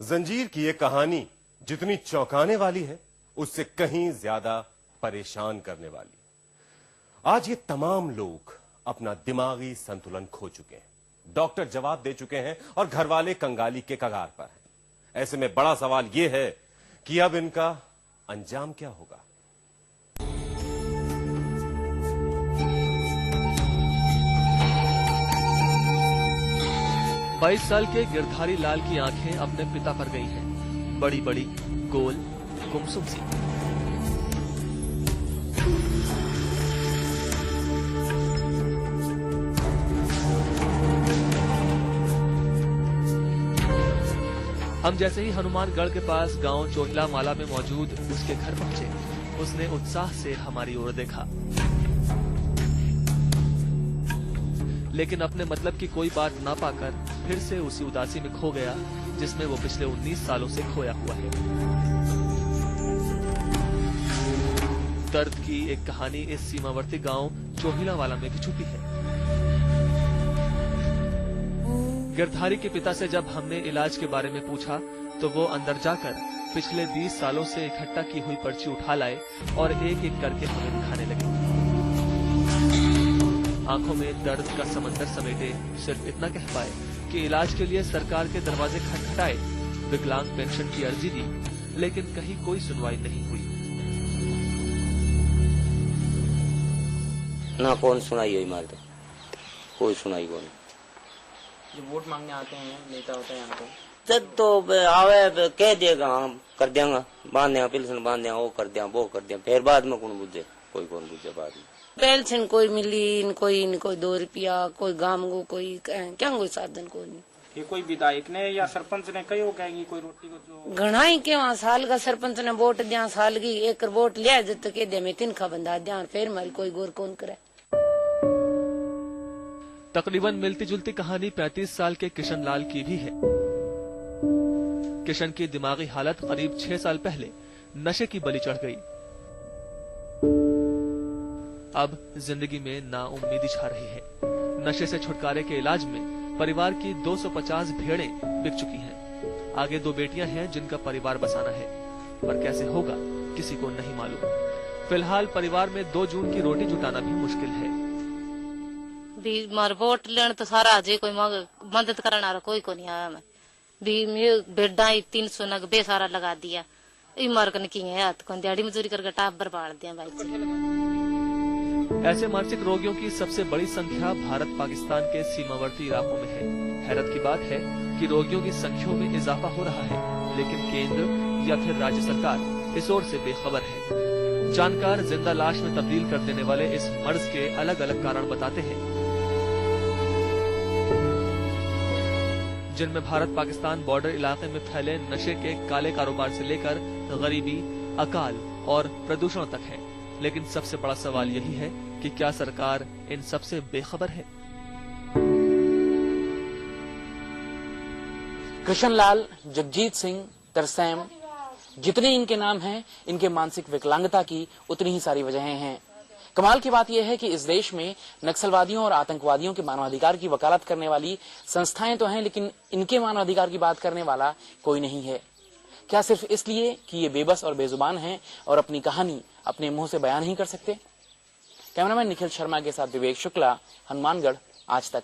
जंजीर की ये कहानी जितनी चौंकाने वाली है उससे कहीं ज्यादा परेशान करने वाली। आज ये तमाम लोग अपना दिमागी संतुलन खो चुके हैं, डॉक्टर जवाब दे चुके हैं और घरवाले कंगाली के कगार पर हैं। ऐसे में बड़ा सवाल यह है कि अब इनका अंजाम क्या होगा। बाईस साल के गिरधारी लाल की आंखें अपने पिता पर गई हैं, बड़ी बड़ी, गोल, गुमसुम सी। हम जैसे ही हनुमानगढ़ के पास गांव चोहिला माला में मौजूद उसके घर पहुंचे, उसने उत्साह से हमारी ओर देखा, लेकिन अपने मतलब की कोई बात ना पाकर फिर से उसी उदासी में खो गया जिसमें वो पिछले 19 सालों से खोया हुआ है। दर्द की एक कहानी इस सीमावर्ती गांव चोहिला वाला में भी छुपी है। गिरधारी के पिता से जब हमने इलाज के बारे में पूछा तो वो अंदर जाकर पिछले 20 सालों से इकट्ठा की हुई पर्ची उठा लाए और एक एक करके हमें दिखाने लगे। आंखों में दर्द का समंदर समेटे सिर्फ इतना कह पाए कि इलाज के लिए सरकार के दरवाजे खटखटाए, विकलांग पेंशन की अर्जी दी, लेकिन कहीं कोई सुनवाई नहीं हुई। ना कौन सुनाई हुई मार, कोई सुनाई कौन। जो वोट मांगने आते हैं नेता होता है यहाँ पे, जब तो आवे कह देगा हम कर देंगे, बांध देंगे पेंशन, बांध देंगे, वो कर देंगे, वो कर देंगे, फिर बाद में कौन बुझे, कोई कौन बुझे बाद में। पेंशन कोई मिली, कोई 2 रुपया, कोई गाम को कोई क्या कोई साधन को नहीं। ये कोई विधायक ने या सरपंच ने कही हो कहेंगी कोई रोटी को जो घना ही के वहाँ साल का सरपंच ने वोट दिया, साल की एक वोट लिया जब तक दे में तिनखा बंधा दिया, फिर मल कोई गोर कौन करे। तकरीबन मिलती जुलती कहानी 35 साल के किशन लाल की भी है। किशन की दिमागी हालत करीब 6 साल पहले नशे की बलि चढ़ गई। अब जिंदगी में नाउम्मीदी छा रही है। नशे से छुटकारे के इलाज में परिवार की 250 भेड़ें बिक चुकी हैं। आगे 2 बेटियां हैं जिनका परिवार बसाना है, पर कैसे होगा किसी को नहीं मालूम। फिलहाल परिवार में 2 जून की रोटी जुटाना भी मुश्किल है। भी मार वोट लेने तो सारा जे कोई मदद करना रहा कोई को नहीं आया। मैं भी भेड़ा 300 नग बे सारा लगा दिया, मरकन की है हाथ को दिहाड़ी मजदूरी करके टाप बर्बाद दिया भाई। ऐसे मानसिक रोगियों की सबसे बड़ी संख्या भारत पाकिस्तान के सीमावर्ती इलाकों में है। हैरत की बात है कि रोगियों की संख्या में इजाफा हो रहा है, लेकिन केंद्र या फिर राज्य सरकार इस ओर से बेखबर है। जानकार जिंदा लाश में तब्दील कर देने वाले इस मर्ज के अलग अलग कारण बताते हैं, जिनमें भारत पाकिस्तान बॉर्डर इलाके में फैले नशे के काले कारोबार से लेकर गरीबी, अकाल और प्रदूषण तक है। लेकिन सबसे बड़ा सवाल यही है कि क्या सरकार इन सबसे बेखबर है। किशन लाल, जगजीत सिंह, तरसेम, जितने इनके नाम हैं, इनके मानसिक विकलांगता की उतनी ही सारी वजहें हैं। कमाल की बात यह है कि इस देश में नक्सलवादियों और आतंकवादियों के मानवाधिकार की वकालत करने वाली संस्थाएं तो हैं, लेकिन इनके मानवाधिकार की बात करने वाला कोई नहीं है। क्या सिर्फ इसलिए कि ये बेबस और बेजुबान हैं और अपनी कहानी अपने मुंह से बयान नहीं कर सकते? कैमरामैन निखिल शर्मा के साथ विवेक शुक्ला, हनुमानगढ़, आज तक।